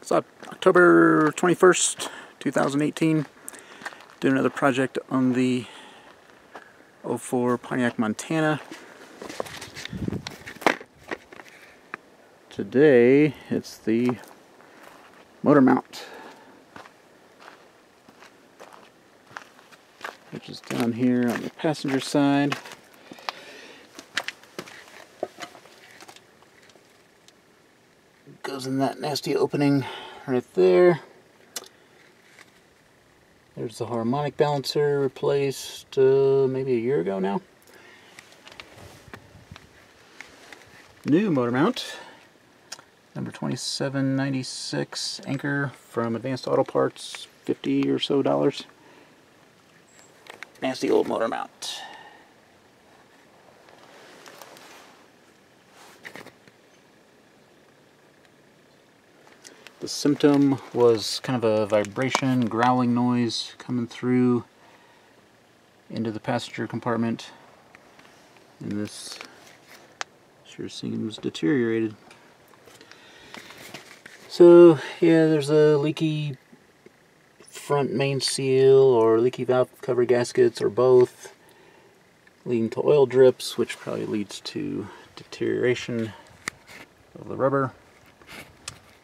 It's October 21st, 2018. Doing another project on the 04 Pontiac Montana. Today it's the motor mount, which is down here on the passenger side. Goes in that nasty opening right there. There's the harmonic balancer, replaced maybe a year ago now. New motor mount, number 2796 Anchor from Advanced Auto Parts, $50 or so. Nasty old motor mount. The symptom was kind of a vibration, growling noise coming through into the passenger compartment, and this sure seems deteriorated. So yeah, there's a leaky front main seal or leaky valve cover gaskets or both, leading to oil drips, which probably leads to deterioration of the rubber.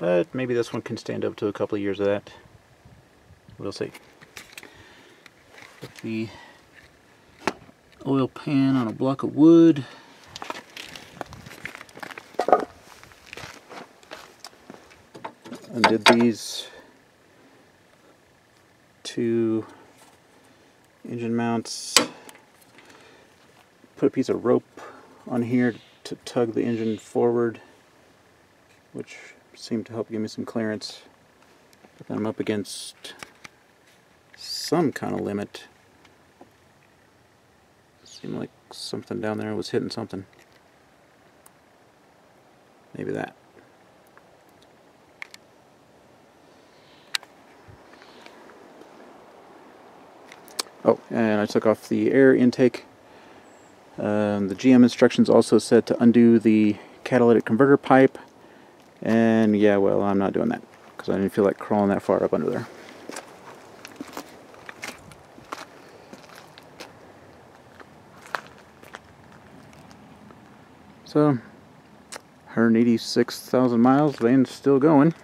But maybe this one can stand up to a couple of years of that. We'll see. Put the oil pan on a block of wood. Undid these two engine mounts. Put a piece of rope on here to tug the engine forward, which seemed to help give me some clearance. But then I'm up against some kind of limit. Seemed like something down there was hitting something. Maybe that. Oh, and I took off the air intake. The GM instructions also said to undo the catalytic converter pipe. And yeah, well, I'm not doing that because I didn't feel like crawling that far up under there. So, 186,000 miles, the van's still going.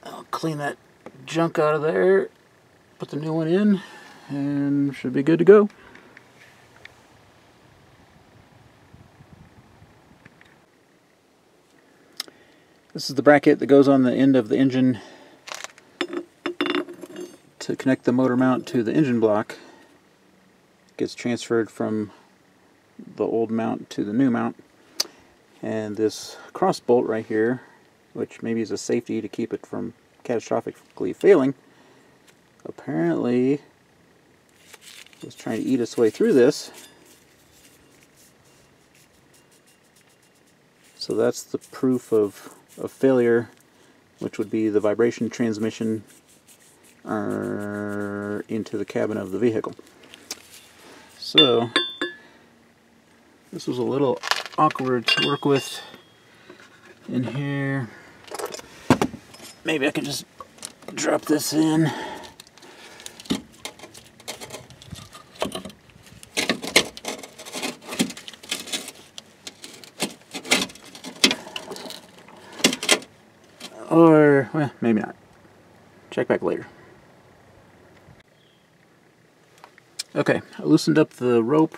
I'll clean that junk out of there, put the new one in, and should be good to go. This is the bracket that goes on the end of the engine to connect the motor mount to the engine block. It gets transferred from the old mount to the new mount. And this cross bolt right here, which maybe is a safety to keep it from catastrophically failing, apparently was trying to eat its way through this. So that's the proof of failure, which would be the vibration transmission into the cabin of the vehicle. So this was a little awkward to work with in here. Maybe I can just drop this in. Or, well, maybe not. Check back later. Okay, I loosened up the rope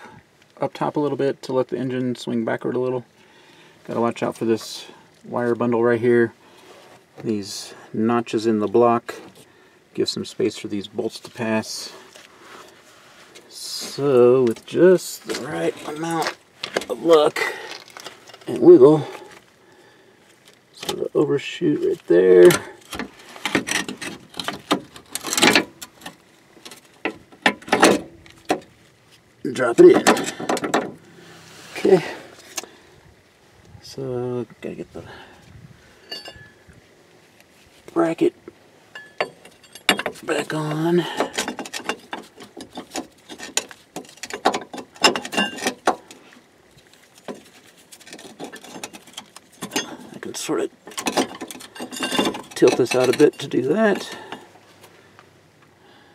up top a little bit to let the engine swing backward a little. Gotta watch out for this wire bundle right here. These notches in the block give some space for these bolts to pass. So, with just the right amount of luck and wiggle, sort of overshoot right there. Drop it in. Okay. So, gotta get the bracket back on. sort of tilt this out a bit to do that.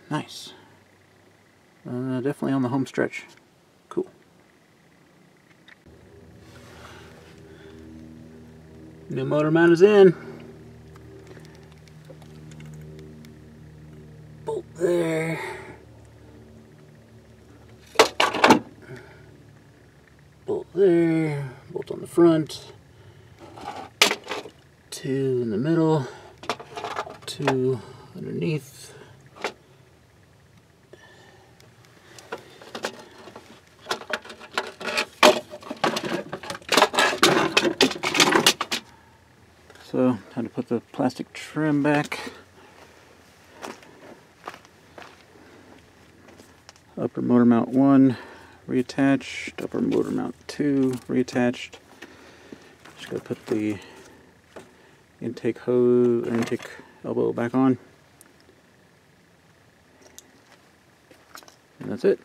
Nice. Definitely on the home stretch. Cool. New motor mount is in. Bolt there. Bolt there. Bolt on the front. 2 in the middle. 2 underneath. So, time to put the plastic trim back. Upper motor mount 1 reattached, upper motor mount 2 reattached. Just gotta put the intake hose, or intake elbow back on. And that's it.